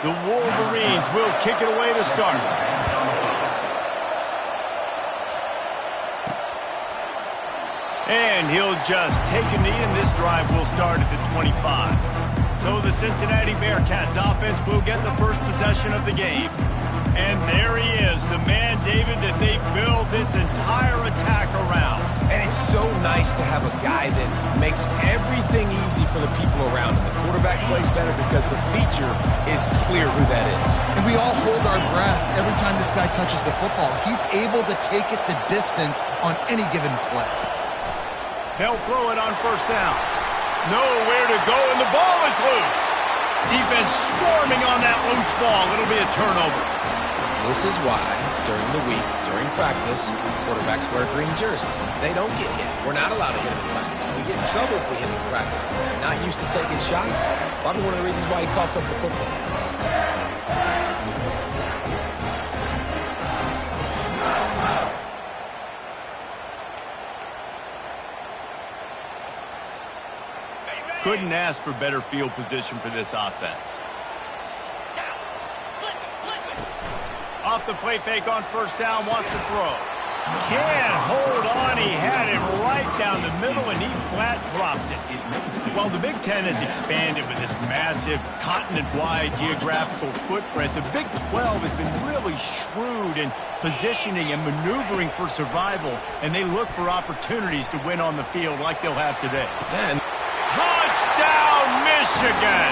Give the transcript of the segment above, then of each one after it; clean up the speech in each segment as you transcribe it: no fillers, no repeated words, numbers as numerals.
The Wolverines will kick it away to start. And he'll just take a knee, and this drive will start at the 25. So the Cincinnati Bearcats offense will get the first possession of the game. And there he is, the man, David, that they build this entire attack around. And it's so nice to have a guy that makes everything easy for the people around him. The quarterback plays better because the feature is clear who that is. And we all hold our breath every time this guy touches the football. He's able to take it the distance on any given play. They'll throw it on first down. Nowhere to go, and the ball is loose. Defense swarming on that loose ball. It'll be a turnover. This is why, during the week, during practice, quarterbacks wear green jerseys. They don't get hit. We're not allowed to hit him in practice. We get in trouble if we hit him in practice. Not used to taking shots. Probably one of the reasons why he coughed up the football. Couldn't ask for better field position for this offense. Off the play fake on first down, wants to throw. Can't hold on. He had it right down the middle, and he flat dropped it. Well, the Big Ten has expanded with this massive continent-wide geographical footprint. The Big 12 has been really shrewd in positioning and maneuvering for survival, and they look for opportunities to win on the field like they'll have today. Man. Touchdown, Michigan!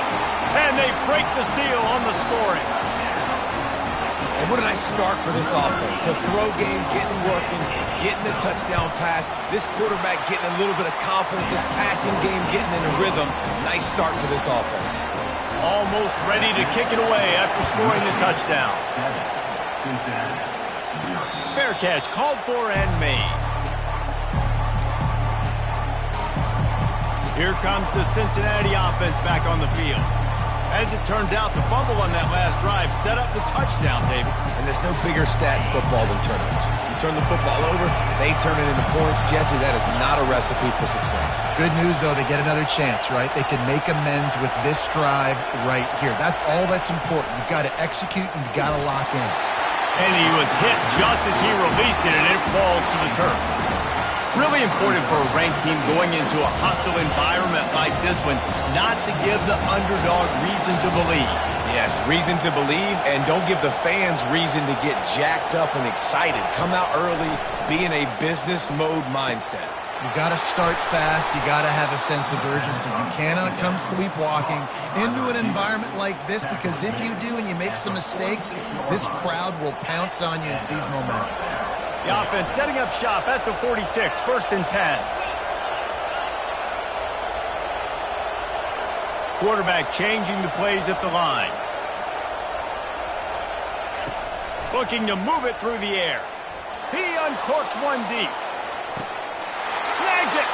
And they break the seal on the scoring. And what a nice start for this offense. The throw game getting working, getting the touchdown pass. This quarterback getting a little bit of confidence. This passing game getting in a rhythm. Nice start for this offense. Almost ready to kick it away after scoring the touchdown. Fair catch called for and made. Here comes the Cincinnati offense back on the field. As it turns out, the fumble on that last drive set up the touchdown, David. And there's no bigger stat in football than turnovers. You turn the football over, they turn it into points. Jesse, that is not a recipe for success. Good news, though, they get another chance, right? They can make amends with this drive right here. That's all that's important. You've got to execute and you've got to lock in. And he was hit just as he released it, and it falls to the turf. Really important for a ranked team going into a hostile environment like this one not to give the underdog reason to believe. Yes, reason to believe, and don't give the fans reason to get jacked up and excited. Come out early, be in a business mode mindset. You got to start fast. You got to have a sense of urgency. You cannot come sleepwalking into an environment like this, because if you do and you make some mistakes, this crowd will pounce on you and seize momentum. The offense setting up shop at the 46, 1st and 10. Quarterback changing the plays at the line. Looking to move it through the air. He uncorks one deep. Snags it.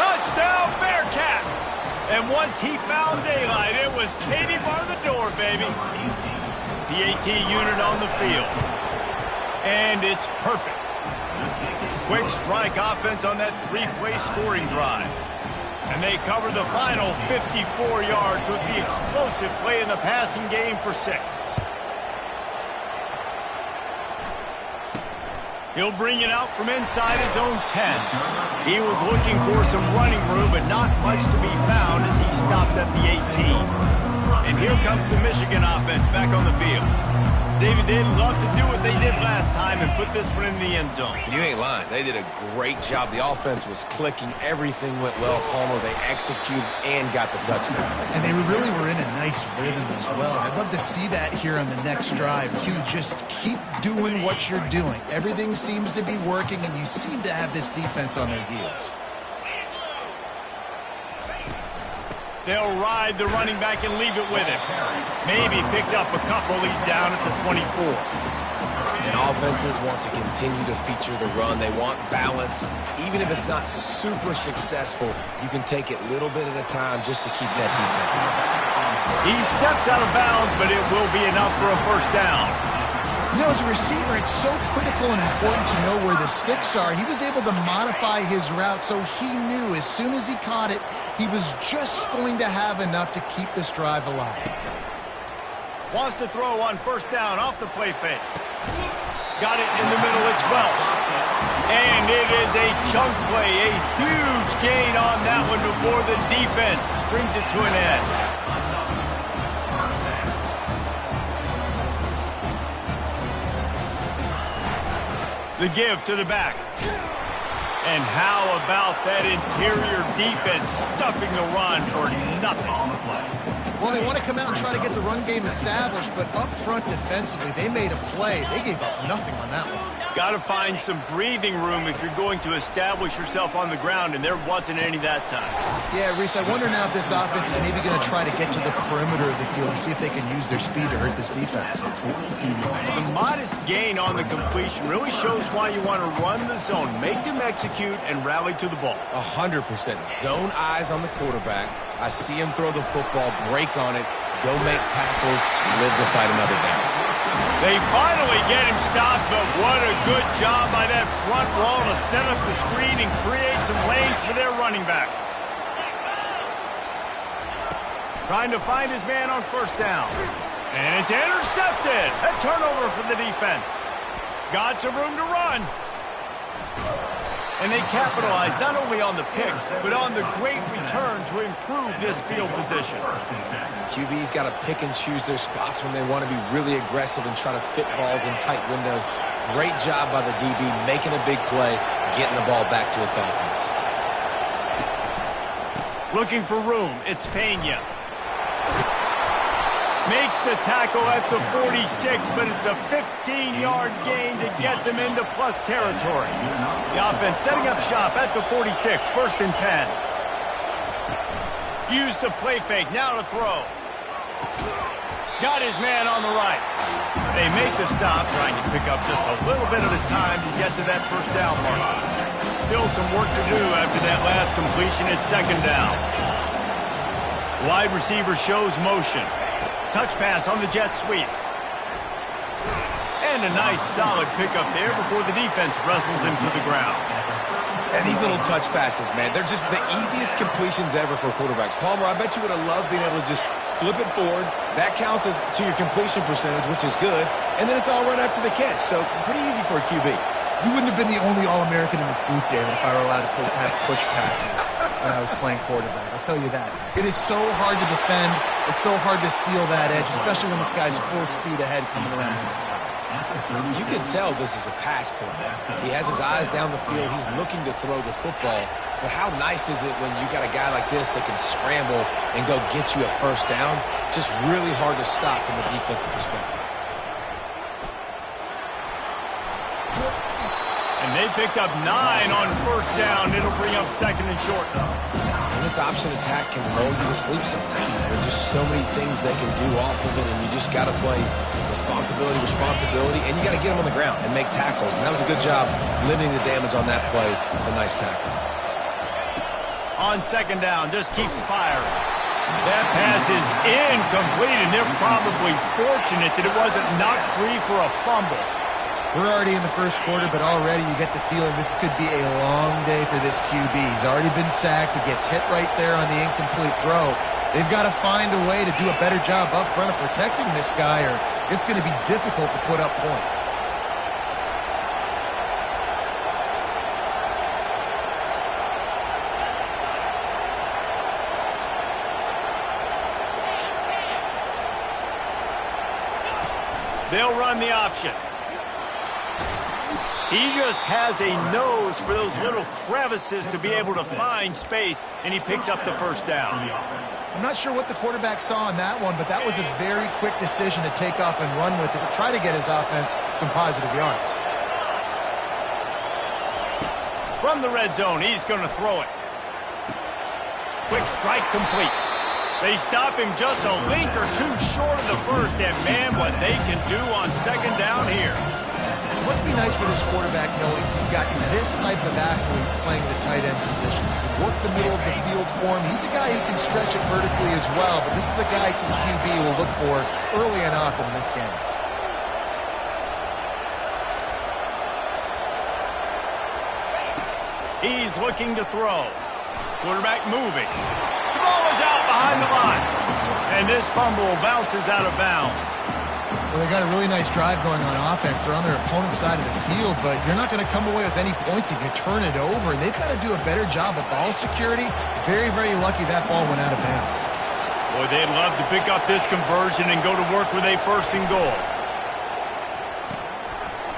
Touchdown, Bearcats. And once he found daylight, it was Katie bar the door, baby. The AT unit on the field. And it's perfect. Quick strike offense on that three-play scoring drive. And they cover the final 54 yards with the explosive play in the passing game for 6. He'll bring it out from inside his own 10. He was looking for some running room, but not much to be found as he stopped at the 18. And here comes the Michigan offense back on the field. David, they'd love to do what they did last time and put this one in the end zone. You ain't lying. They did a great job. The offense was clicking. Everything went well, Palmer. They executed and got the touchdown. And they really were in a nice rhythm as well. I'd love to see that here on the next drive, too. Just keep doing what you're doing. Everything seems to be working, and you seem to have this defense on their heels. They'll ride the running back and leave it with him. Maybe picked up a couple. He's down at the 24. And offenses want to continue to feature the run. They want balance. Even if it's not super successful, you can take it little bit at a time just to keep that defense honest. He steps out of bounds, but it will be enough for a first down. You know, as a receiver, it's so critical and important to know where the sticks are. He was able to modify his route, so he knew as soon as he caught it, he was just going to have enough to keep this drive alive. Wants to throw on first down off the play fake. Got it in the middle. It's Welsh. And it is a chunk play. A huge gain on that one before the defense brings it to an end. The give to the back. And how about that interior defense stuffing the run for nothing? Well, they want to come out and try to get the run game established, but up front defensively, they made a play. They gave up nothing on that one. Got to find some breathing room if you're going to establish yourself on the ground, and there wasn't any that time. Yeah, Reese, I wonder now if this offense is maybe going to try to get to the perimeter of the field and see if they can use their speed to hurt this defense. The modest gain on the completion really shows why you want to run the zone, make them execute, and rally to the ball. 100%. Zone eyes on the quarterback. I see him throw the football, break on it, go make tackles, live to fight another down. They finally get him stopped, but what a good job by that front wall to set up the screen and create some lanes for their running back. Trying to find his man on first down. And it's intercepted. A turnover for the defense. Got some room to run. And they capitalized not only on the pick, but on the great return to improve this field position. QB's got to pick and choose their spots when they want to be really aggressive and try to fit balls in tight windows. Great job by the DB making a big play, getting the ball back to its offense. Looking for room, it's Pena. Makes the tackle at the 46, but it's a 15-yard gain to get them into plus territory. The offense setting up shop at the 46, first and 10. Use the play fake, now to throw. Got his man on the right. They make the stop, trying to pick up just a little bit at a time to get to that first down mark. Still some work to do after that last completion at second down. Wide receiver shows motion. Touch pass on the jet sweep. And a nice solid pickup there before the defense wrestles him to the ground. And these little touch passes, man, they're just the easiest completions ever for quarterbacks. Palmer, I bet you would have loved being able to just flip it forward. That counts as to your completion percentage, which is good. And then it's all right after the catch. So pretty easy for a QB. You wouldn't have been the only All-American in this booth, David, if I were allowed to have push passes when I was playing quarterback. I'll tell you that. It is so hard to defend. It's so hard to seal that edge, especially when this guy's full speed ahead coming around the inside. You can tell this is a pass play. He has his eyes down the field. He's looking to throw the football. But how nice is it when you got a guy like this that can scramble and go get you a first down? Just really hard to stop from a defensive perspective. And they picked up 9 on first down. It'll bring up second and short. And this option attack can roll you to sleep sometimes. There's just so many things they can do off of it, and you just got to play responsibility, and you got to get them on the ground and make tackles. And that was a good job limiting the damage on that play with a nice tackle. On second down, just keeps firing. That pass is incomplete, and they're probably fortunate that it wasn't knocked free for a fumble. We're already in the first quarter, but already you get the feeling this could be a long day for this QB. He's already been sacked. He gets hit right there on the incomplete throw. They've got to find a way to do a better job up front of protecting this guy, or it's going to be difficult to put up points. They'll run the option. He just has a nose for those little crevices to be able to find space, and he picks up the first down. I'm not sure what the quarterback saw on that one, but that was a very quick decision to take off and run with it to try to get his offense some positive yards. From the red zone, he's going to throw it. Quick strike complete. They stop him just a link or two short of the first, and man, what they can do on second down here. It must be nice for this quarterback knowing he's got this type of athlete playing the tight end position. He can work the middle of the field for him. He's a guy who can stretch it vertically as well, but this is a guy the QB will look for early and often in this game. He's looking to throw. Quarterback moving. The ball is out behind the line. And this fumble bounces out of bounds. Well, they got a really nice drive going on offense. They're on their opponent's side of the field, but you're not going to come away with any points if you turn it over. And they've got to do a better job of ball security. Very, very lucky that ball went out of bounds. Boy, they'd love to pick up this conversion and go to work with a first and goal.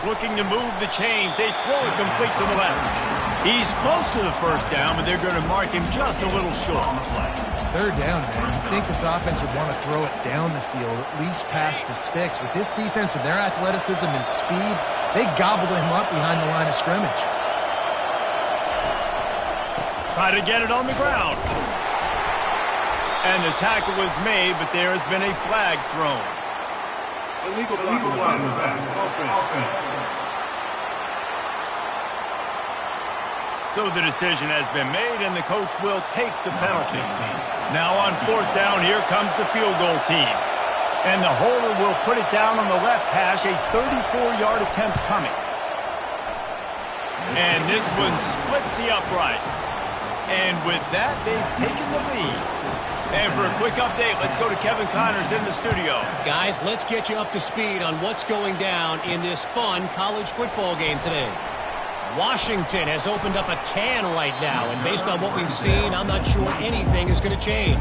Looking to move the chains. They throw it complete to the left. He's close to the first down, but they're going to mark him just a little short. Third down, man. You think this offense would want to throw it down the field, at least past the sticks. With this defense and their athleticism and speed, they gobbled him up behind the line of scrimmage. Try to get it on the ground. And the tackle was made, but there has been a flag thrown. Illegal offense. So the decision has been made, and the coach will take the penalty. Now on fourth down, here comes the field goal team. And the holder will put it down on the left hash, a 34-yard attempt coming. And this one splits the uprights. And with that, they've taken the lead. And for a quick update, let's go to Kevin Connors in the studio. Guys, let's get you up to speed on what's going down in this fun college football game today. Washington has opened up a can right now, and based on what we've seen, I'm not sure anything is going to change.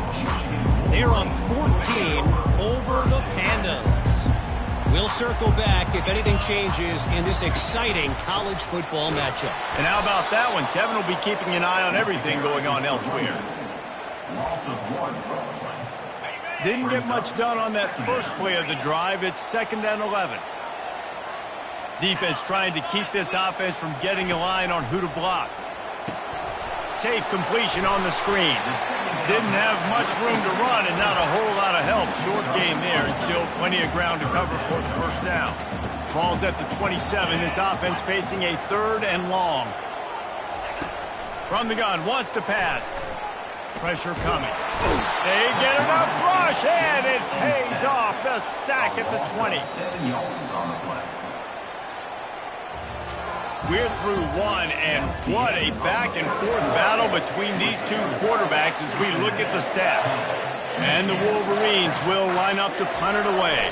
They're up 14 over the Pandas. We'll circle back if anything changes in this exciting college football matchup. And how about that one? Kevin will be keeping an eye on everything going on elsewhere. Didn't get much done on that first play of the drive. It's 2nd and 11. Defense trying to keep this offense from getting a line on who to block. Safe completion on the screen. Didn't have much room to run and not a whole lot of help. Short game there and still plenty of ground to cover for the first down. Ball's at the 27. This offense facing a 3rd and long. From the gun, wants to pass. Pressure coming. They get enough rush, and it pays off. The sack at the 20. We're through one, and what a back-and-forth battle between these two quarterbacks as we look at the stats. And the Wolverines will line up to punt it away.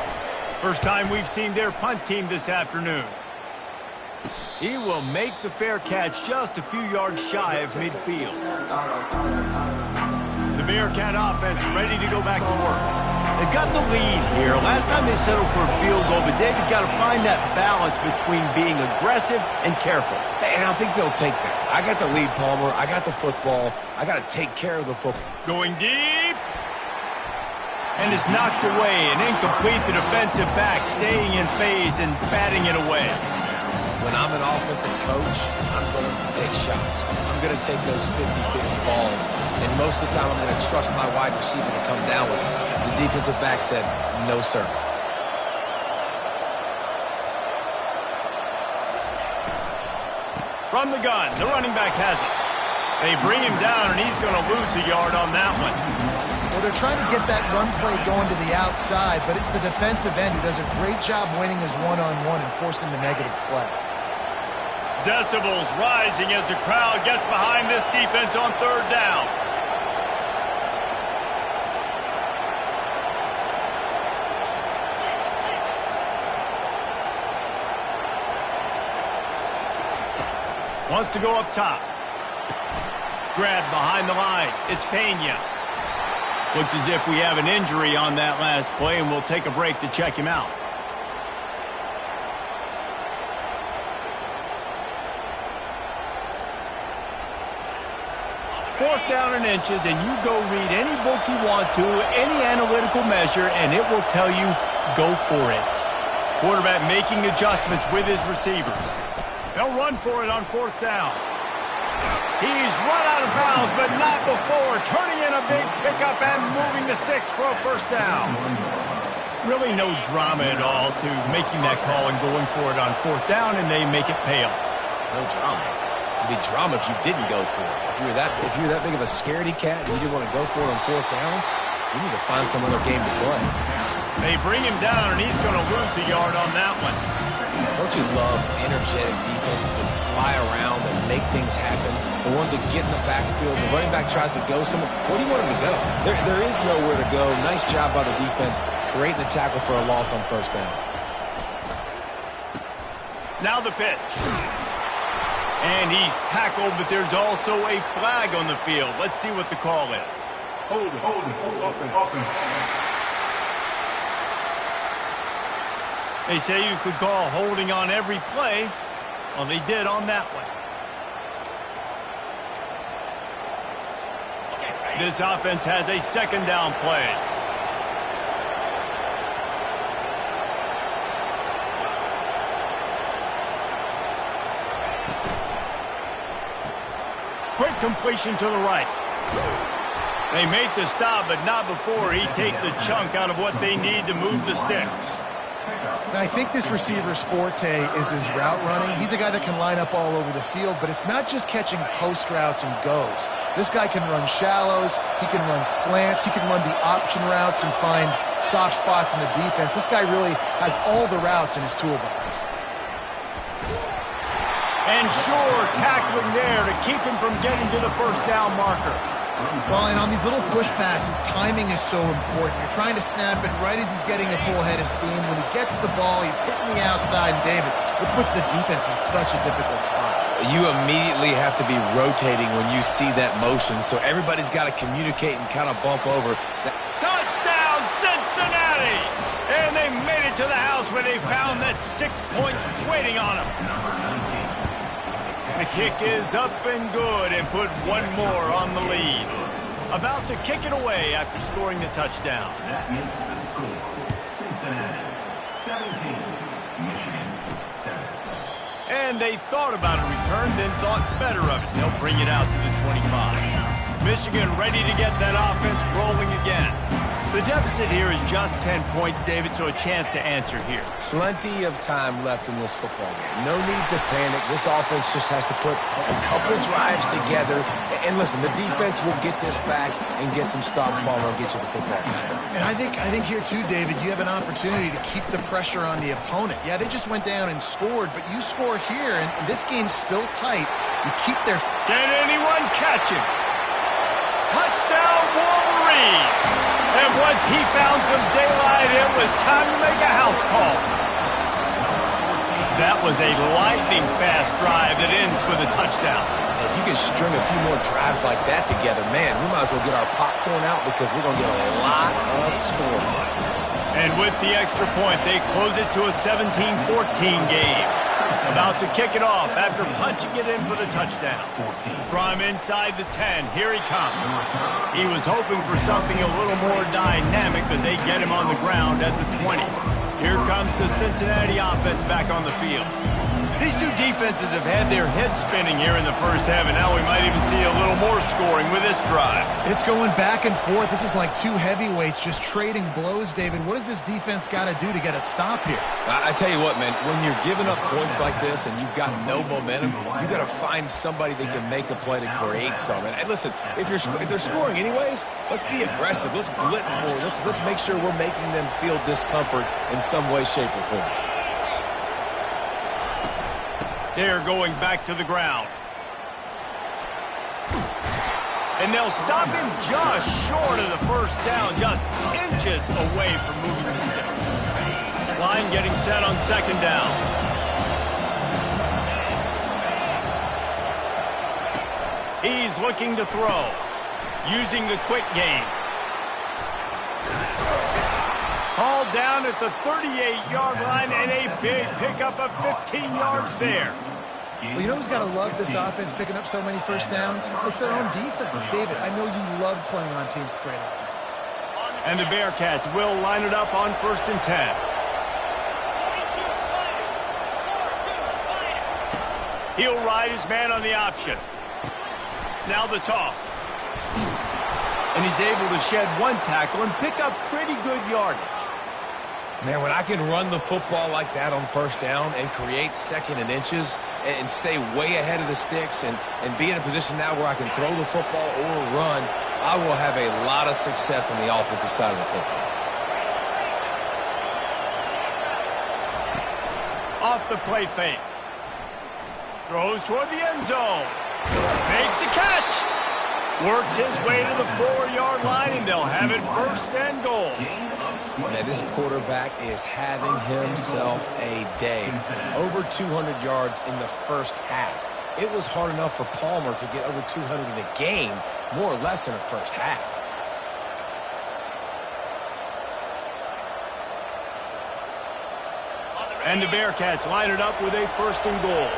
First time we've seen their punt team this afternoon. He will make the fair catch just a few yards shy of midfield. The Bearcat offense ready to go back to work. They've got the lead here. Last time they settled for a field goal, but they've got to find that balance between being aggressive and careful. And I think they'll take that. I got the lead, Palmer. I got the football. I got to take care of the football. Going deep. And it's knocked away and incomplete. The defensive back staying in phase and batting it away. When I'm an offensive coach, I'm going to take shots. I'm going to take those 50-50 balls. And most of the time, I'm going to trust my wide receiver to come down with it. The defensive back said, no, sir. From the gun, the running back has it. They bring him down, and he's going to lose a yard on that one. Well, they're trying to get that run play going to the outside, but it's the defensive end who does a great job winning his one-on-one and forcing the negative play. Decibels rising as the crowd gets behind this defense on 3rd down. Wants to go up top. Grabbed behind the line. It's Pena. Looks as if we have an injury on that last play, and we'll take a break to check him out. Fourth down and inches, and you go read any book you want to, any analytical measure, and it will tell you, go for it. Quarterback making adjustments with his receivers. They'll run for it on 4th down. He's run out of bounds, but not before. Turning in a big pickup and moving the sticks for a first down. Really no drama at all to making that call and going for it on 4th down, and they make it pay off. No drama. It'd be drama if you didn't go for it. If you were that big of a scaredy cat and you didn't want to go for it on 4th down, you need to find some other game to play. They bring him down, and he's going to lose a yard on that one. Don't you love energetic defenses that fly around and make things happen? The ones that get in the backfield, the running back tries to go somewhere. Where do you want him to go? There is nowhere to go. Nice job by the defense creating the tackle for a loss on 1st down. Now the pitch. And he's tackled, but there's also a flag on the field. Let's see what the call is. Hold it. They say you could call holding on every play. Well, they did on that one. This offense has a second down play. Quick completion to the right. They make the stop, but not before he takes a chunk out of what they need to move the sticks. And I think this receiver's forte is his route running. He's a guy that can line up all over the field, but it's not just catching post routes and goes. This guy can run shallows, he can run slants, he can run the option routes and find soft spots in the defense. This guy really has all the routes in his toolbox. And sure, tackling there to keep him from getting to the first down marker. Well, and on these little push passes, timing is so important. You're trying to snap it right as he's getting a full head of steam. When he gets the ball, he's hitting the outside, and David, it puts the defense in such a difficult spot. You immediately have to be rotating when you see that motion, so everybody's got to communicate and kind of bump over. Touchdown, Cincinnati! And they made it to the house where they found that 6 points waiting on them. The kick is up and good and put one more on the lead. About to kick it away after scoring the touchdown. That makes the score Cincinnati 17, Michigan 7. And they thought about a return, then thought better of it. They'll bring it out to the 25. Michigan ready to get that offense rolling again. The deficit here is just 10 points, David, so a chance to answer here. Plenty of time left in this football game. No need to panic. This offense just has to put a couple drives together. And listen, the defense will get this back and get some stops following and get you the football game. And I think here, too, David, you have an opportunity to keep the pressure on the opponent. Yeah, they just went down and scored, but you score here, and this game's still tight. You keep their... Can anyone catch him? Touchdown, Wolverine! And once he found some daylight, it was time to make a house call. That was a lightning-fast drive that ends with a touchdown. If you can string a few more drives like that together, man, we might as well get our popcorn out because we're going to get a lot of scoring. And with the extra point, they close it to a 17-14 game. About to kick it off after punching it in for the touchdown. From inside the 10, here he comes. He was hoping for something a little more dynamic, but they get him on the ground at the 20. Here comes the Cincinnati offense back on the field. These two defenses have had their heads spinning here in the first half, and now we might even see a little more scoring with this drive. It's going back and forth. This is like two heavyweights just trading blows, David. What does this defense got to do to get a stop here? I tell you what, man, when you're giving up points like this and you've got no momentum, you got to find somebody that can make a play to create something. And listen, if they're scoring anyways, let's be aggressive. Let's blitz more. Let's make sure we're making them feel discomfort in some way, shape, or form. They're going back to the ground. And they'll stop him just short of the first down, just inches away from moving the sticks. Line getting set on second down. He's looking to throw, using the quick game. Hauled down at the 38-yard line and a big pickup of 15 yards there. Well, you know who's got to love this offense picking up so many first downs? It's their own defense. David, I know you love playing on teams with great offenses. And the Bearcats will line it up on 1st and 10. He'll ride his man on the option. Now the toss. And he's able to shed one tackle and pick up pretty good yardage. Man, when I can run the football like that on first down and create second and inches and stay way ahead of the sticks and be in a position now where I can throw the football or run, I will have a lot of success on the offensive side of the football. Off the play fake. Throws toward the end zone. Makes the catch. Works his way to the 4-yard line, and they'll have it 1st and goal. Man, this quarterback is having himself a day. Over 200 yards in the first half. It was hard enough for Palmer to get over 200 in a game, more or less in the first half. And the Bearcats line it up with a 1st and goal.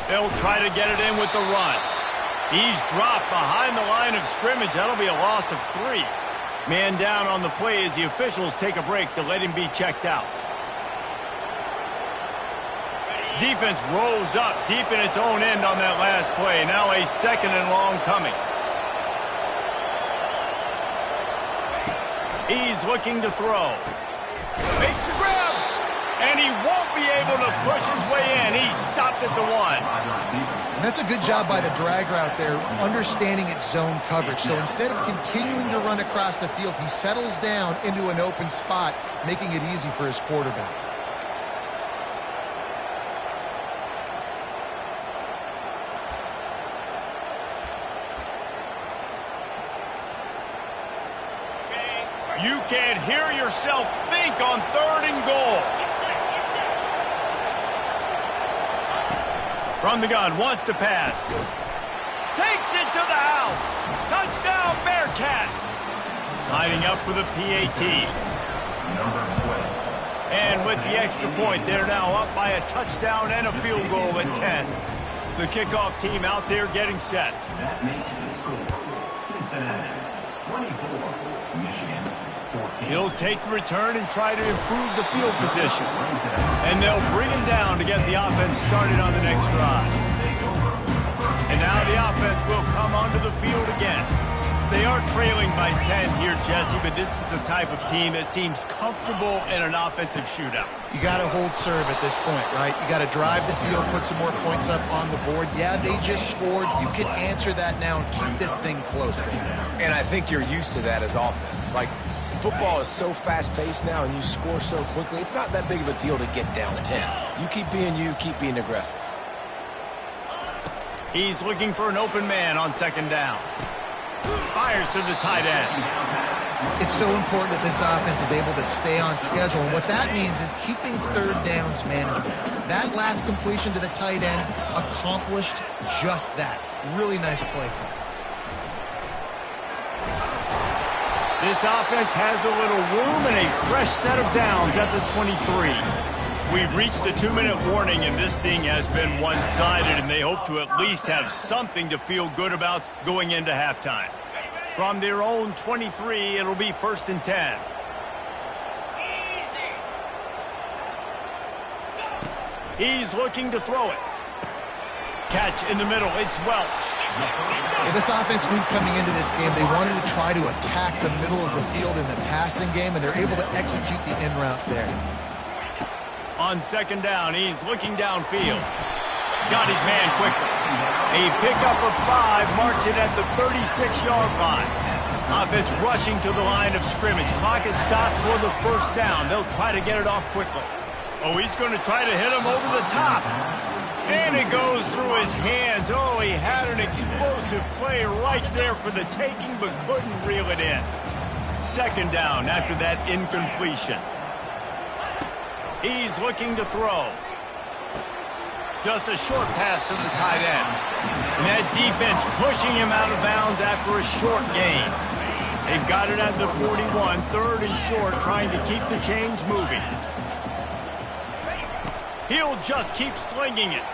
They'll try to get it in with the run. He's dropped behind the line of scrimmage. That'll be a loss of 3. Man down on the play as the officials take a break to let him be checked out. Defense rolls up deep in its own end on that last play. Now a 2nd and long coming. He's looking to throw. Makes the grab. And he won't be able to push his way in. He stopped at the 1. And that's a good job by the drag route there, understanding its zone coverage. So instead of continuing to run across the field, he settles down into an open spot, making it easy for his quarterback. You can't hear yourself think on 3rd and goal. From the gun, wants to pass. Takes it to the house. Touchdown, Bearcats. Lining up for the PAT. And with the extra point, they're now up by a touchdown and a field goal at 10. The kickoff team out there getting set. That makes the score Cincinnati 24, Michigan 14. He'll take the return and try to improve the field position. And they'll bring him down to get the offense started on the next drive. And now the offense will come onto the field again. They are trailing by 10 here, Jesse, but this is the type of team that seems comfortable in an offensive shootout. You got to hold serve at this point, right? You got to drive the field, put some more points up on the board. Yeah, they just scored. You can answer that now and keep this thing close. And I think you're used to that as offense. Like, football is so fast-paced now and you score so quickly, it's not that big of a deal to get down 10. You keep being you, keep being aggressive. He's looking for an open man on 2nd down. Fires to the tight end. It's so important that this offense is able to stay on schedule. And what that means is keeping 3rd downs manageable. That last completion to the tight end accomplished just that. Really nice play. This offense has a little room and a fresh set of downs at the 23. We've reached the 2-minute warning, and this thing has been one-sided, and they hope to at least have something to feel good about going into halftime. From their own 23, it'll be 1st and 10. He's looking to throw it. Catch in the middle. It's Welch. Yeah, this offense knew coming into this game they wanted to try to attack the middle of the field in the passing game, and they're able to execute the in route there. On 2nd down, he's looking downfield. Got his man quickly. A pickup of 5 marks it at the 36-yard line. Offense rushing to the line of scrimmage. Clock is stopped for the 1st down. They'll try to get it off quickly. Oh, he's going to try to hit him over the top. And it goes through his hands. Oh, he had an explosive play right there for the taking, but couldn't reel it in. 2nd down after that incompletion. He's looking to throw. Just a short pass to the tight end. And that defense pushing him out of bounds after a short gain. They've got it at the 41, 3rd and short, trying to keep the chains moving. He'll just keep slinging it.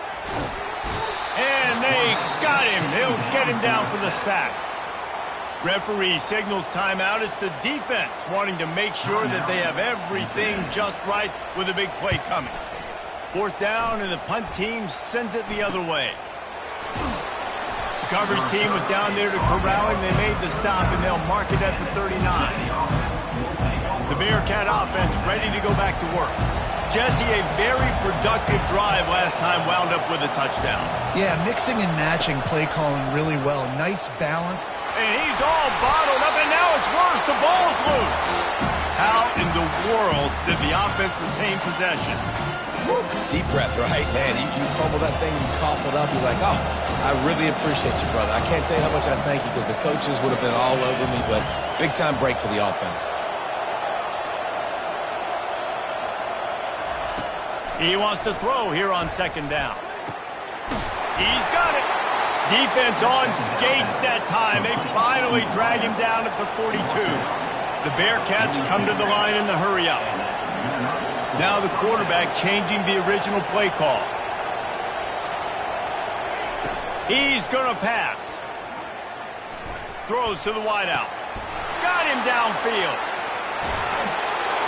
And they got him. They'll get him down for the sack. Referee signals timeout. It's the defense wanting to make sure that they have everything just right with a big play coming. 4th down, and the punt team sends it the other way. The coverage team was down there to corral him. They made the stop, and they'll mark it at the 39. The Bearcat offense ready to go back to work. Jesse, a very productive drive last time wound up with a touchdown. Yeah, mixing and matching play calling really well. Nice balance. And he's all bottled up, and now it's worse. The ball's loose. How in the world did the offense retain possession? Woo. Deep breath, right? Man, you fumble that thing, you cough it up, you're like, oh, I really appreciate you, brother. I can't tell you how much I thank you because the coaches would have been all over me, but big-time break for the offense. He wants to throw here on second down. He's got it. Defense on skates that time. They finally drag him down at the 42. The Bearcats come to the line in the hurry-up. Now the quarterback changing the original play call. He's going to pass. Throws to the wideout. Got him downfield.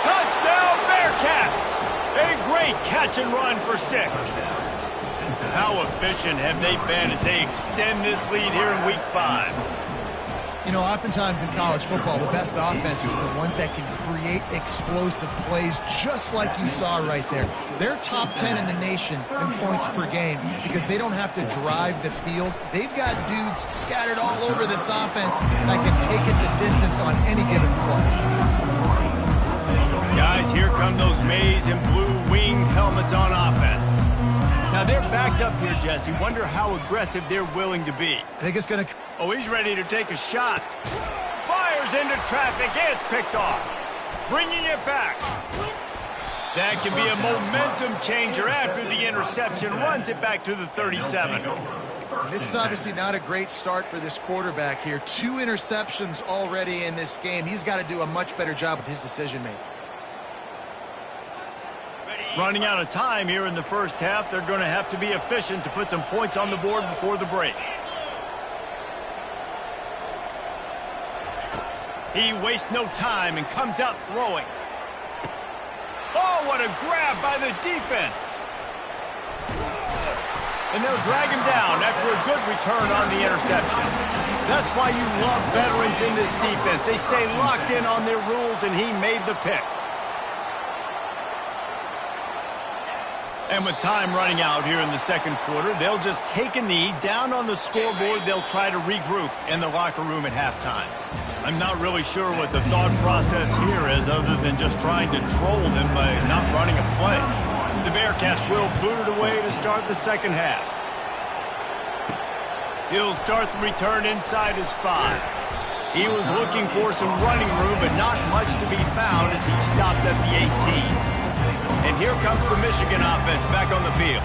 Touchdown, Bearcats! A great catch and run for 6. How efficient have they been as they extend this lead here in Week 5? You know, oftentimes in college football, the best offenses are the ones that can create explosive plays just like you saw right there. They're top 10 in the nation in points per game because they don't have to drive the field. They've got dudes scattered all over this offense that can take it the distance on any given play. Guys, here come those maize and blue winged helmets on offense. Now they're backed up here, Jesse. Wonder how aggressive they're willing to be. I think it's going to... Oh, he's ready to take a shot. Fires into traffic. It's picked off. Bringing it back. That can be a momentum changer after the interception. Runs it back to the 37. This is obviously not a great start for this quarterback here. 2 interceptions already in this game. He's got to do a much better job with his decision-making. Running out of time here in the first half. They're going to have to be efficient to put some points on the board before the break. He wastes no time and comes out throwing. Oh, what a grab by the defense. And they'll drag him down after a good return on the interception. That's why you love veterans in this defense. They stay locked in on their rules, and he made the pick. And with time running out here in the second quarter, they'll just take a knee. Down on the scoreboard, they'll try to regroup in the locker room at halftime. I'm not really sure what the thought process here is other than just trying to troll them by not running a play. The Bearcats will boot it away to start the second half. He'll start the return inside his 5. He was looking for some running room, but not much to be found as he stopped at the 18. And here comes the Michigan offense back on the field.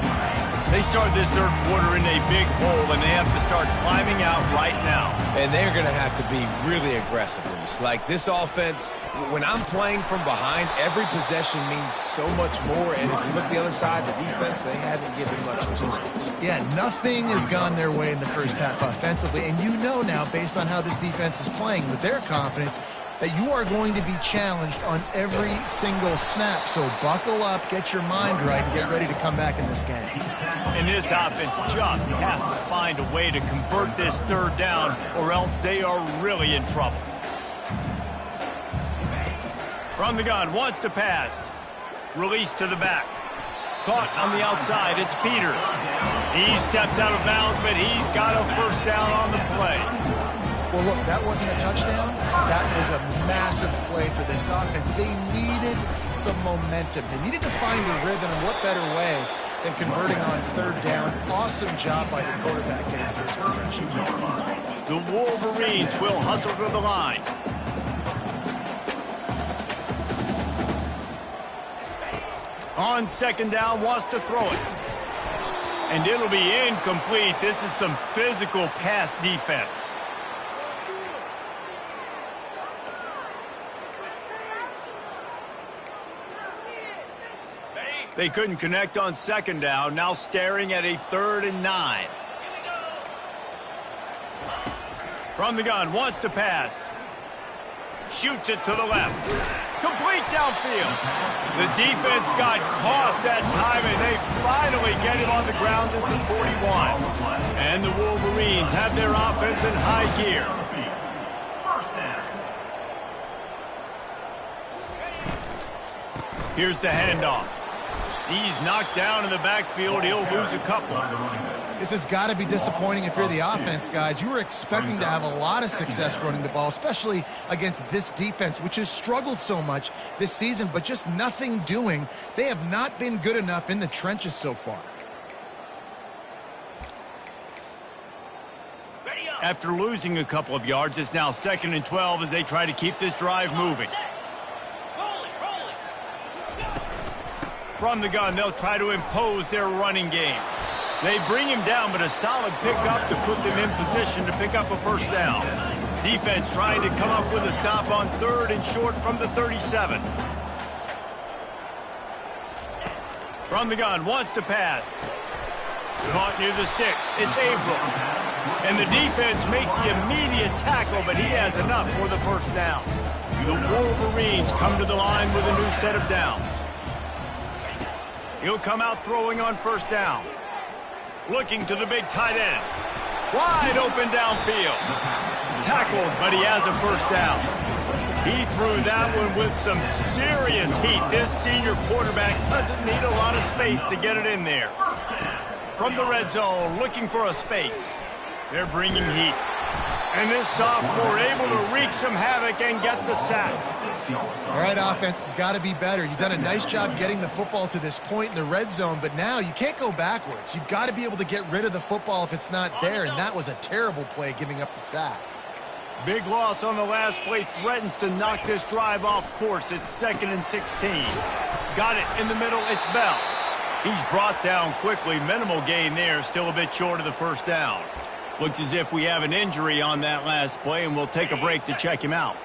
They start this third quarter in a big hole, and they have to start climbing out right now. And they're going to have to be really aggressive. Like this offense, when I'm playing from behind, every possession means so much more. And if you look the other side, the defense, they haven't given much resistance. Yeah, nothing has gone their way in the first half offensively. And you know now, based on how this defense is playing with their confidence, that you are going to be challenged on every single snap. So buckle up, get your mind right, and get ready to come back in this game. And this offense just has to find a way to convert this third down, or else they are really in trouble. From the gun, wants to pass. Release to the back. Caught on the outside, it's Peters. He steps out of bounds, but he's got a first down on the play. Well, look, that wasn't a touchdown. That was a massive play for this offense. They needed some momentum. They needed to find a rhythm, and what better way than converting on third down. Awesome job by the quarterback getting first progression. The Wolverines will hustle to the line. On second down, wants to throw it. And it'll be incomplete. This is some physical pass defense. They couldn't connect on second down. Now staring at a 3rd and 9. From the gun, wants to pass. Shoots it to the left. Complete downfield. The defense got caught that time, and they finally get him on the ground at the 41. And the Wolverines have their offense in high gear. Here's the handoff. He's knocked down in the backfield. He'll lose a couple. This has got to be disappointing if you're the offense, guys. You were expecting to have a lot of success running the ball, especially against this defense, which has struggled so much this season, but just nothing doing. They have not been good enough in the trenches so far. After losing a couple of yards, it's now 2nd and 12 as they try to keep this drive moving. From the gun, they'll try to impose their running game. They bring him down, but a solid pickup to put them in position to pick up a first down. Defense trying to come up with a stop on 3rd and short from the 37. From the gun, wants to pass. Caught near the sticks. It's Averill. And the defense makes the immediate tackle, but he has enough for the first down. The Wolverines come to the line with a new set of downs. He'll come out throwing on first down. Looking to the big tight end. Wide open downfield. Tackled, but he has a first down. He threw that one with some serious heat. This senior quarterback doesn't need a lot of space to get it in there. From the red zone, looking for a space. They're bringing heat. And this sophomore able to wreak some havoc and get the sack. All right, offense has got to be better. You've done a nice job getting the football to this point in the red zone, but now you can't go backwards. You've got to be able to get rid of the football if it's not there, and that was a terrible play giving up the sack. Big loss on the last play threatens to knock this drive off course. It's 2nd and 16. Got it in the middle. It's Bell. He's brought down quickly. Minimal gain there. Still a bit short of the first down. Looks as if we have an injury on that last play, and we'll take a break to check him out.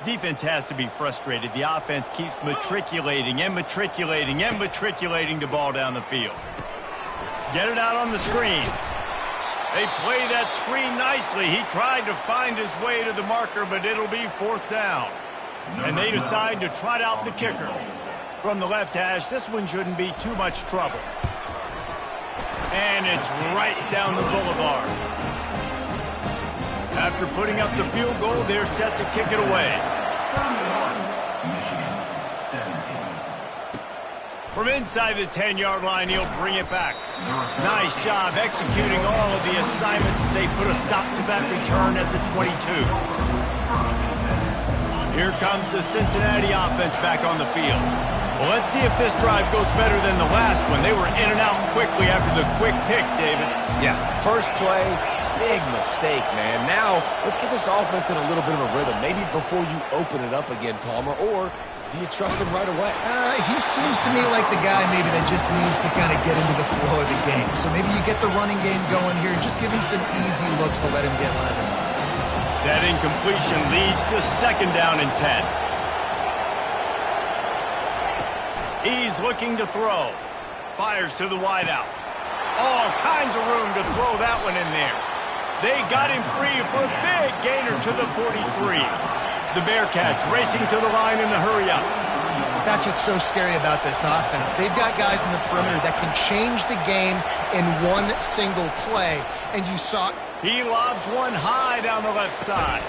Defense has to be frustrated. The offense keeps matriculating and matriculating and matriculating the ball down the field. Get it out on the screen. They play that screen nicely. He tried to find his way to the marker, but it'll be 4th down. And they decide to trot out the kicker. From the left hash, this one shouldn't be too much trouble. And it's right down the boulevard. After putting up the field goal, they're set to kick it away. From inside the 10-yard line, he'll bring it back. Nice job executing all of the assignments as they put a stop to that return at the 22. Here comes the Cincinnati offense back on the field. Well, let's see if this drive goes better than the last one. They were in and out quickly after the quick pick, David. Yeah, first play, big mistake, man. Now, let's get this offense in a little bit of a rhythm. Maybe before you open it up again, Palmer, or do you trust him right away? He seems to me like the guy maybe that just needs to kind of get into the flow of the game. So maybe you get the running game going here. Just give him some easy looks to let him get leather. That incompletion leads to 2nd down and 10. He's looking to throw. Fires to the wideout. All kinds of room to throw that one in there. They got him free for a big gainer to the 43. The Bearcats racing to the line in the hurry up. That's what's so scary about this offense. They've got guys in the perimeter that can change the game in one single play. And you saw... He lobs one high down the left side.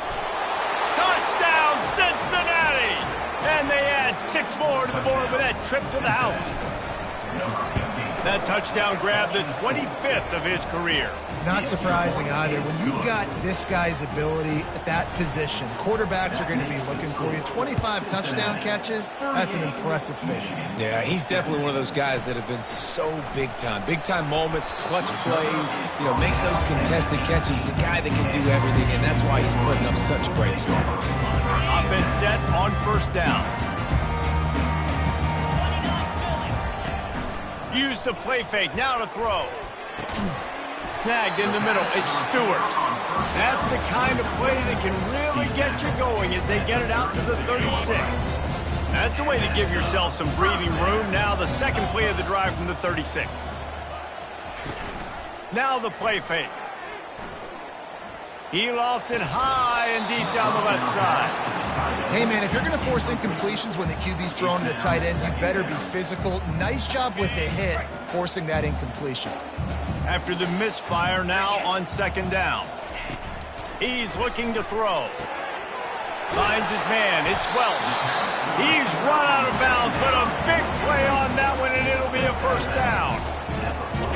Touchdown, Cincinnati! And they add 6 more to the board with that trip to the house. That touchdown grabbed the 25th of his career. Not surprising either. When you've got this guy's ability at that position, quarterbacks are going to be looking for you. 25 touchdown catches, that's an impressive figure. Yeah, he's definitely one of those guys that have been so big time. Big time moments, clutch plays, makes those contested catches. He's a guy that can do everything, and that's why he's putting up such great stats. Offense set on first down. Use the play fake, now to throw. Snagged in the middle, it's Stewart. That's the kind of play that can really get you going as they get it out to the 36. That's the way to give yourself some breathing room. Now the second play of the drive from the 36. Now the play fake. He lofts it high and deep down the left side. Hey, man, if you're going to force incompletions when the QB's throwing to the tight end, you better be physical. Nice job with the hit, forcing that incompletion. After the misfire, now on 2nd down. He's looking to throw. Finds his man. It's Welsh. He's run out of bounds, but a big play on that one, and it'll be a first down.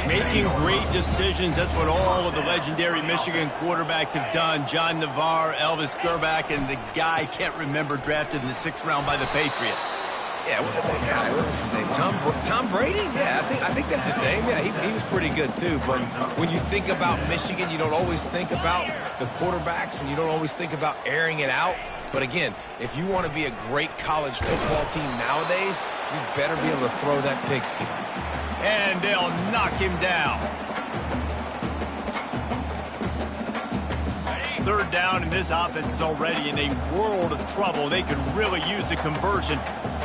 Making great decisions, that's what all of the legendary Michigan quarterbacks have done. John Navarre, Elvis Grbac, and the guy, can't remember, drafted in the 6th round by the Patriots. Yeah, what was his name? Tom Brady? Yeah, I think that's his name. Yeah, he was pretty good too. But when you think about Michigan, you don't always think about the quarterbacks, and you don't always think about airing it out. But again, if you want to be a great college football team nowadays, you better be able to throw that pigskin. And they'll knock him down. 3rd down, and this offense is already in a world of trouble. They could really use a conversion,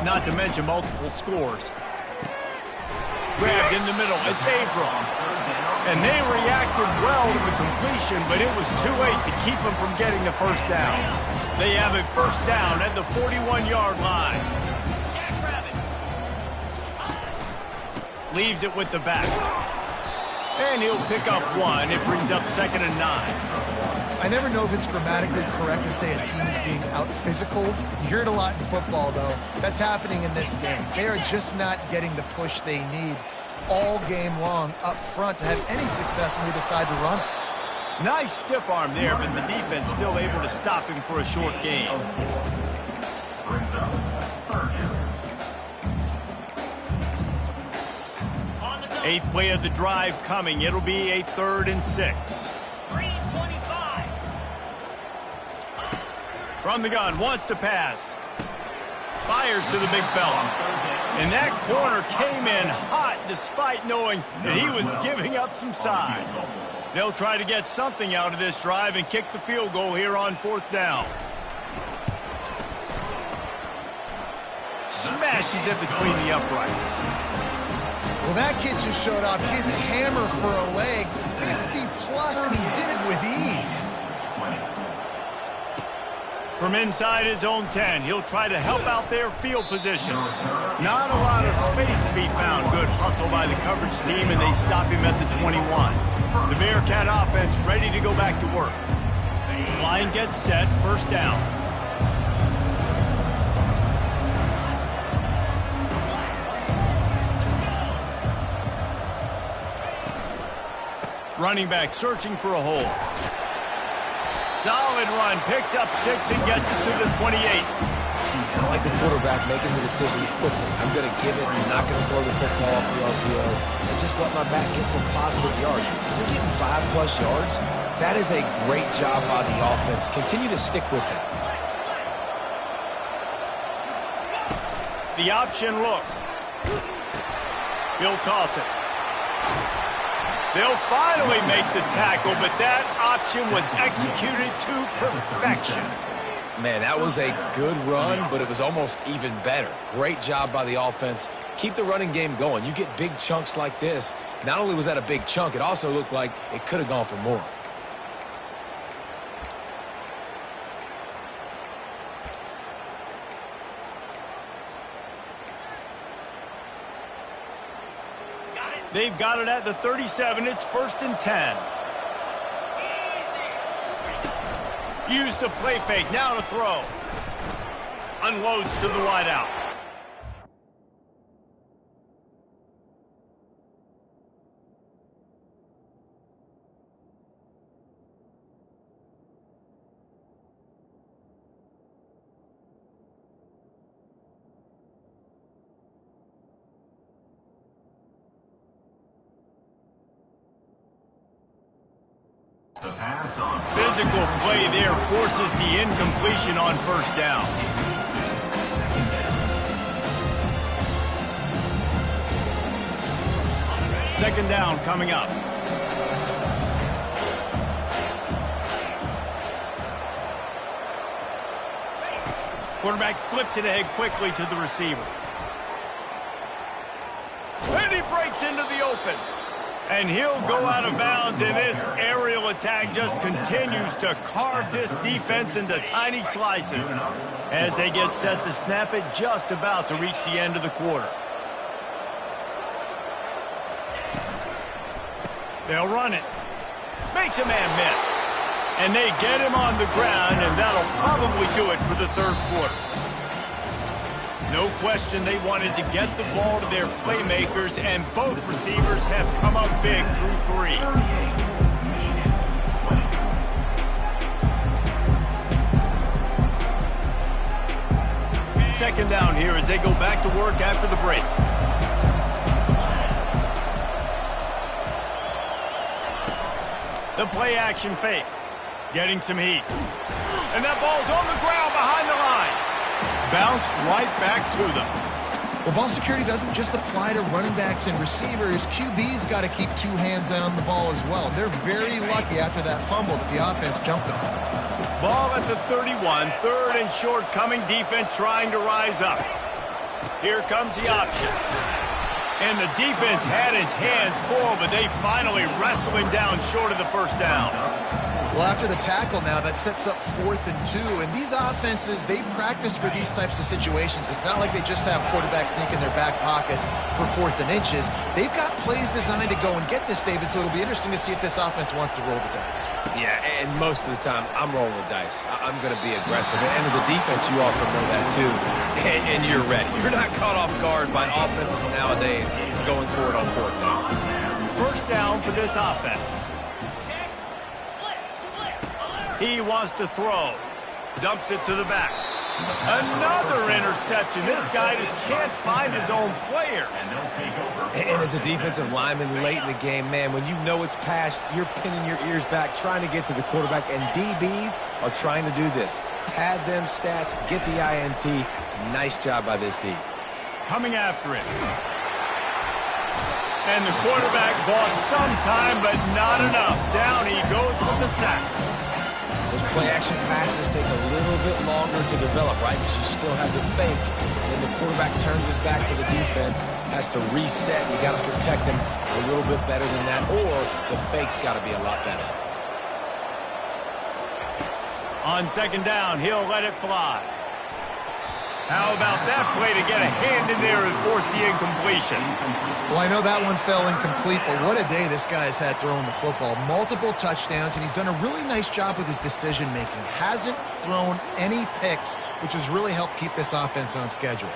not to mention multiple scores. Grabbed in the middle, it's Abram. And they reacted well to the completion, but it was too late to keep them from getting the first down. They have a first down at the 41-yard line. Leaves it with the back. And he'll pick up 1. It brings up 2nd and 9. I never know if it's grammatically correct to say a team is being out-physicaled. You hear it a lot in football, though. That's happening in this game. They are just not getting the push they need all game long up front to have any success when they decide to run it. Nice stiff arm there, but the defense still able to stop him for a short gain. 8th play of the drive coming. It'll be a 3rd and 6. 3:25. From the gun, wants to pass. Fires to the big fella. And that corner came in hot despite knowing that he was giving up some size. They'll try to get something out of this drive and kick the field goal here on 4th down. Smashes it between the uprights. Well, that kid just showed off his hammer for a leg, 50-plus, and he did it with ease. From inside his own 10, he'll try to help out their field position. Not a lot of space to be found. Good hustle by the coverage team, and they stop him at the 21. The Bearcat offense ready to go back to work. Line gets set, first down. Running back searching for a hole. Solid run, picks up 6 and gets it to the 28. I like the quarterback making the decision quickly. I'm going to give it. I'm not going to throw the football off the RPO. And just let my back get some positive yards. We're getting 5-plus yards. That is a great job by the offense. Continue to stick with that. The option look. He'll toss it. They'll finally make the tackle, but that option was executed to perfection. Man, that was a good run, but it was almost even better. Great job by the offense. Keep the running game going. You get big chunks like this. Not only was that a big chunk, it also looked like it could have gone for more. They've got it at the 37. It's 1st and 10. Use the play fake. Now to throw. Unloads to the wideout. Physical play there forces the incompletion on first down. Second down coming up. Quarterback flips it ahead quickly to the receiver. And he breaks into the open. And he'll go out of bounds, and this aerial attack just continues to carve this defense into tiny slices as they get set to snap it, just about to reach the end of the quarter. They'll run it. Makes a man miss. And they get him on the ground, and that'll probably do it for the third quarter. No question they wanted to get the ball to their playmakers, and both receivers have come up big through 3. Second down here as they go back to work after the break. The play action fake. Getting some heat. And that ball's on the ground behind the line. Bounced right back to them. Well, ball security doesn't just apply to running backs and receivers. QB's got to keep 2 hands on the ball as well. They're very lucky after that fumble that the offense jumped them. Ball at the 31. 3rd and short coming. Defense trying to rise up. Here comes the option. And the defense had his hands full, but they finally wrestle him down short of the first down. Well, after the tackle now, that sets up 4th and 2. And these offenses, they practice for these types of situations. It's not like they just have quarterbacks sneak in their back pocket for 4th and inches. They've got plays designed to go and get this, David, so it'll be interesting to see if this offense wants to roll the dice. Yeah, and most of the time, I'm rolling the dice. I'm going to be aggressive. And as a defense, you also know that, too. And you're ready. You're not caught off guard by offenses nowadays going for it on 4th down. First down for this offense. He wants to throw. Dumps it to the back. Another interception. This guy just can't find his own players. And as a defensive lineman late in the game, man, when you know it's passed, you're pinning your ears back, trying to get to the quarterback, and DBs are trying to do this. Pad them stats, get the INT. Nice job by this D. Coming after it. And the quarterback bought some time, but not enough. Down he goes with the sack. Those play-action passes take a little bit longer to develop, right? Because you still have the fake. Then the quarterback turns his back to the defense, has to reset. You got to protect him a little bit better than that, or the fake's got to be a lot better. On second down, he'll let it fly. How about that play to get a hand in there and force the incompletion? Well, I know that one fell incomplete, but what a day this guy has had throwing the football. Multiple touchdowns, and he's done a really nice job with his decision-making. Hasn't thrown any picks, which has really helped keep this offense on schedule.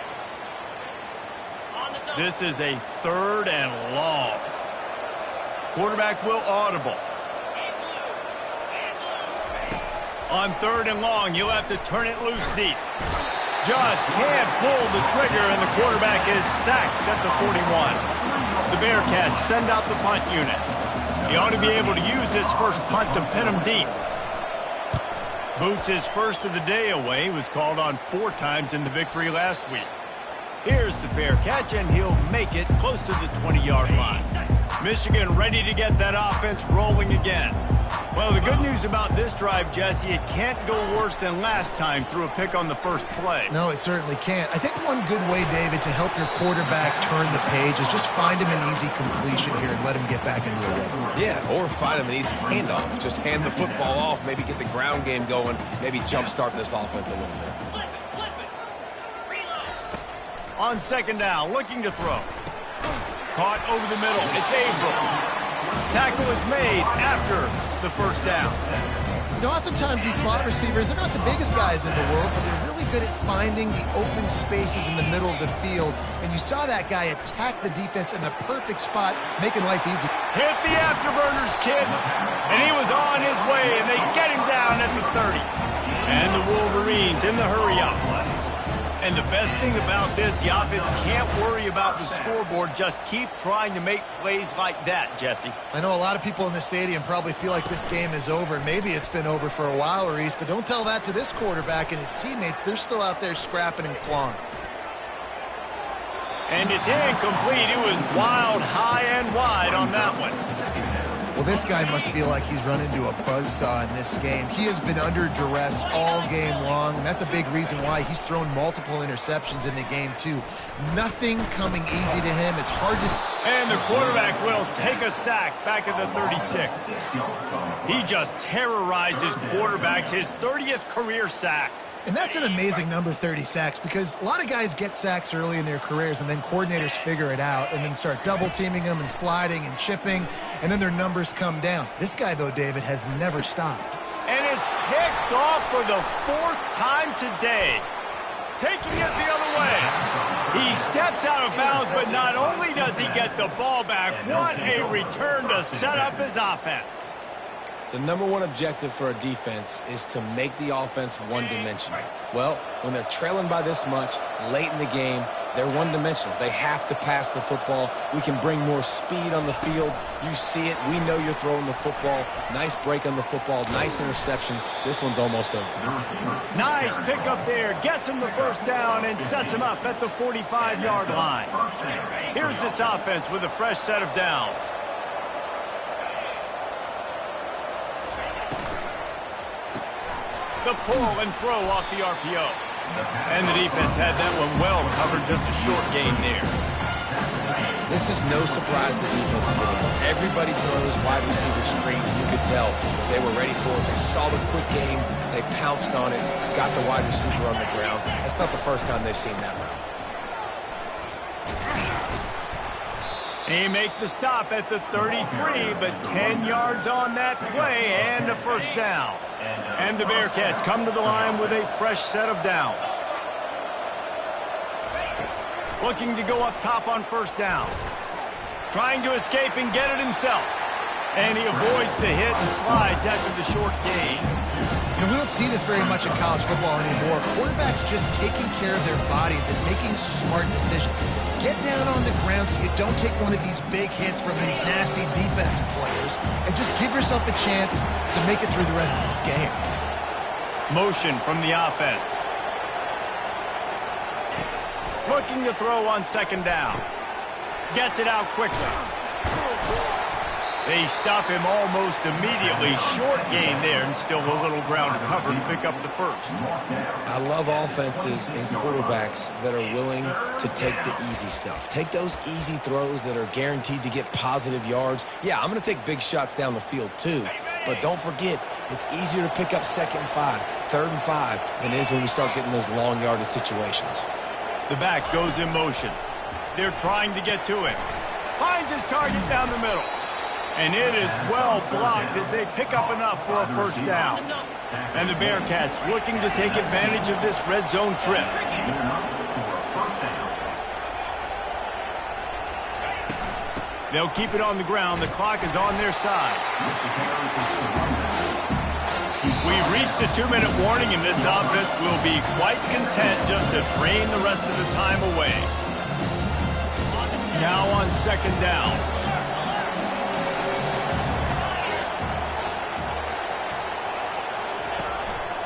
This is a 3rd and long. Quarterback will audible. On 3rd and long, you'll have to turn it loose deep. Just can't pull the trigger, and the quarterback is sacked at the 41. The Bearcats send out the punt unit. He ought to be able to use this first punt to pin him deep. Boots' first of the day away was called on 4 times in the victory last week. Here's the fair catch, and he'll make it close to the 20-yard line. Michigan ready to get that offense rolling again. Well, the good news about this drive, Jesse, it can't go worse than last time through a pick on the first play. No, it certainly can't. I think one good way, David, to help your quarterback turn the page is just find him an easy completion here and let him get back into the rhythm. Yeah, or find him an easy handoff. Just hand the football off, maybe get the ground game going, maybe jumpstart this offense a little bit. On second down, looking to throw. Caught over the middle. It's Averill. Tackle is made after the first down. You know, oftentimes these slot receivers, they're not the biggest guys in the world, but they're really good at finding the open spaces in the middle of the field. And you saw that guy attack the defense in the perfect spot, making life easy. Hit the afterburners, kid. And he was on his way, and they get him down at the 30. And the Wolverines in the hurry-up. And the best thing about this, the offense can't worry about the scoreboard. Just keep trying to make plays like that, Jesse. I know a lot of people in the stadium probably feel like this game is over. Maybe it's been over for a while, Reese, but don't tell that to this quarterback and his teammates. They're still out there scrapping and clawing. And it's incomplete. It was wild, high and wide on that one. Well, this guy must feel like he's run into a buzzsaw in this game. He has been under duress all game long, and that's a big reason why he's thrown multiple interceptions in the game, too. Nothing coming easy to him. It's hard to... And the quarterback will take a sack back at the 36. He just terrorizes quarterbacks, his 30th career sack. And that's an amazing number, 30 sacks, because a lot of guys get sacks early in their careers, and then coordinators figure it out and then start double-teaming them and sliding and chipping, and then their numbers come down. This guy, though, David, has never stopped. And it's picked off for the 4th time today. taking it the other way. He steps out of bounds, but not only does he get the ball back, what a return to set up his offense. The number one objective for a defense is to make the offense one-dimensional. Well, when they're trailing by this much late in the game, they're one-dimensional. They have to pass the football. We can bring more speed on the field. You see it. We know you're throwing the football. Nice break on the football. Nice interception. This one's almost over. Nice pickup there. Gets him the first down and sets him up at the 45-yard line. Here's this offense with a fresh set of downs. The pull and throw off the RPO. And the defense had that one well covered, just a short game there. This is no surprise to defenses anymore. Everybody throws wide receiver screens. You could tell they were ready for it. They saw the quick game. They pounced on it, got the wide receiver on the ground. That's not the first time they've seen that route. He makes the stop at the 33, but 10 yards on that play and a first down. And the Bearcats come to the line with a fresh set of downs. Looking to go up top on first down. Trying to escape and get it himself. And he avoids the hit and slides after the short gain. And we don't see this very much in college football anymore. Quarterbacks just taking care of their bodies and making smart decisions. Get down on the ground so you don't take one of these big hits from these nasty defensive players and just give yourself a chance to make it through the rest of this game. Motion from the offense. Looking to throw on second down. Gets it out quickly. They stop him almost immediately. Short gain there, and still a little ground to cover to pick up the first. I love offenses and quarterbacks that are willing to take the easy stuff. Take those easy throws that are guaranteed to get positive yards. Yeah, I'm going to take big shots down the field too. But don't forget, it's easier to pick up 2nd and 5, 3rd and 5 than it is when we start getting those long yardage situations. The back goes in motion. They're trying to get to him. Finds his target down the middle. And it is well blocked as they pick up enough for a first down. And the Bearcats looking to take advantage of this red zone trip. They'll keep it on the ground. The clock is on their side. We've reached the 2-minute warning, and this offense will be quite content just to drain the rest of the time away. Now on second down.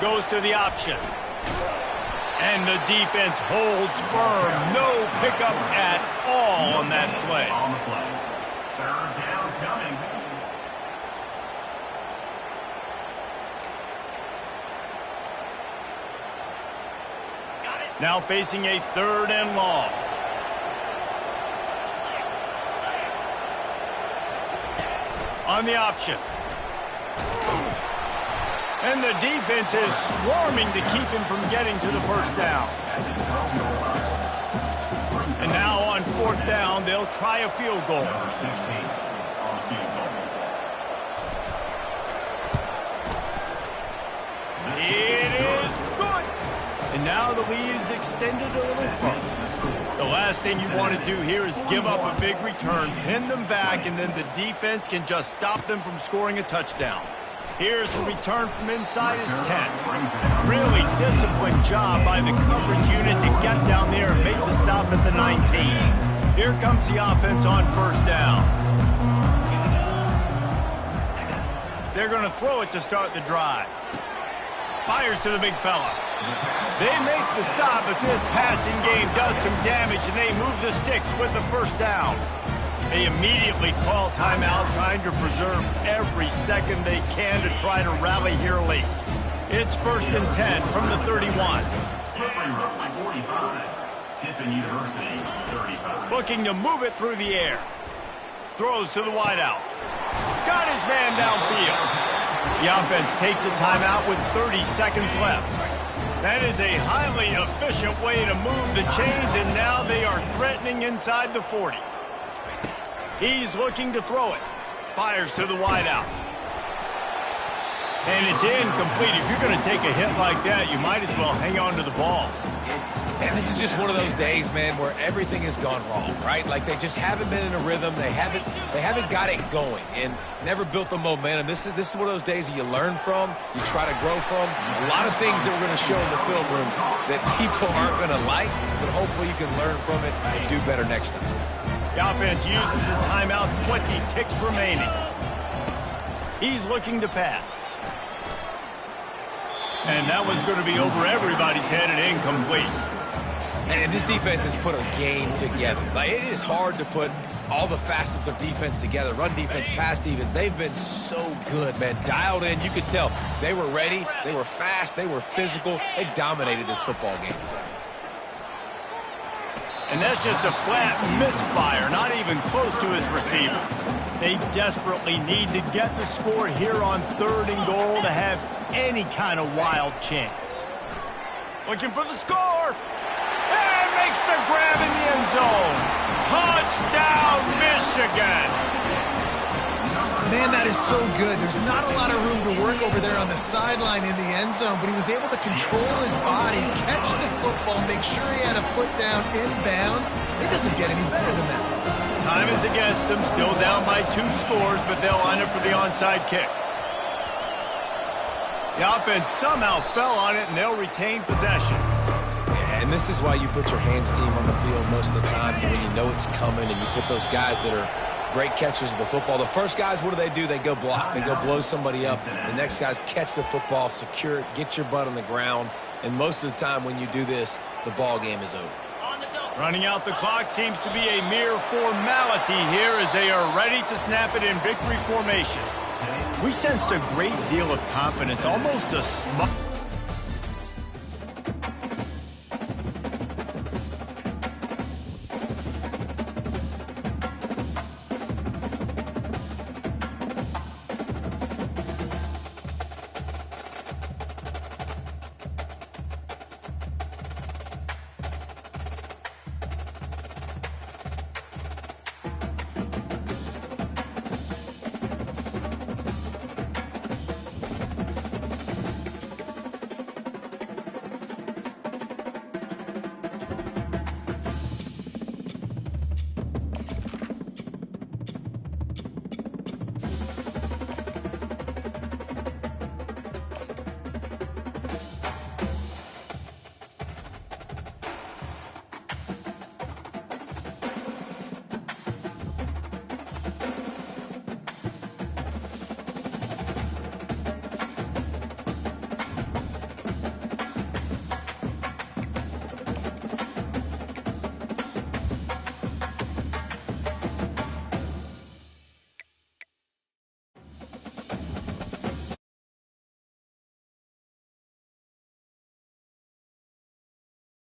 Goes to the option. And the defense holds firm. No pickup at all on that play. Third down coming. Now facing a 3rd and long. On the option. And the defense is swarming to keep him from getting to the first down. And now on 4th down, they'll try a field goal. It is good. And now the lead is extended a little further. The last thing you want to do here is give up a big return, pin them back, and then the defense can just stop them from scoring a touchdown. Here's the return from inside his 10. Really disciplined job by the coverage unit to get down there and make the stop at the 19. Here comes the offense on first down. They're going to throw it to start the drive. Fires to the big fella. They make the stop, but this passing game does some damage, and they move the sticks with the first down. They immediately call timeout, trying to preserve every second they can to try to rally here late. It's 1st and 10 from the 31. Looking to move it through the air. Throws to the wideout. Got his man downfield. The offense takes a timeout with 30 seconds left. That is a highly efficient way to move the chains, and now they are threatening inside the 40. He's looking to throw it. Fires to the wideout. And it's incomplete. If you're going to take a hit like that, you might as well hang on to the ball. And this is just one of those days, man, where everything has gone wrong, right? Like they just haven't been in a rhythm. They haven't got it going and never built the momentum. This is one of those days that you learn from, you try to grow from. A lot of things that we're going to show in the film room that people aren't going to like, but hopefully you can learn from it and do better next time. The offense uses a timeout, 20 ticks remaining. He's looking to pass. And that one's going to be over everybody's head and incomplete. And this defense has put a game together. Like, it is hard to put all the facets of defense together. Run defense, pass defense. They've been so good, man. Dialed in. You could tell they were ready. They were fast. They were physical. They dominated this football game today. And that's just a flat misfire, not even close to his receiver. They desperately need to get the score here on 3rd and goal to have any kind of wild chance. Looking for the score. And makes the grab in the end zone. Touchdown, Michigan. Man, that is so good. There's not a lot of room to work over there on the sideline in the end zone, but he was able to control his body, catch the football, make sure he had a foot down inbounds. It doesn't get any better than that. Time is against them, still down by 2 scores, but they'll line up for the onside kick. The offense somehow fell on it, and they'll retain possession. Yeah, and this is why you put your hands team on the field most of the time when you know it's coming, and you put those guys that are great catchers of the football. The first guys, what do? They go block. They go blow somebody up. The next guys catch the football, secure it, get your butt on the ground. And most of the time when you do this, the ball game is over. Running out the clock seems to be a mere formality here as they are ready to snap it in victory formation. We sensed a great deal of confidence, almost a smile.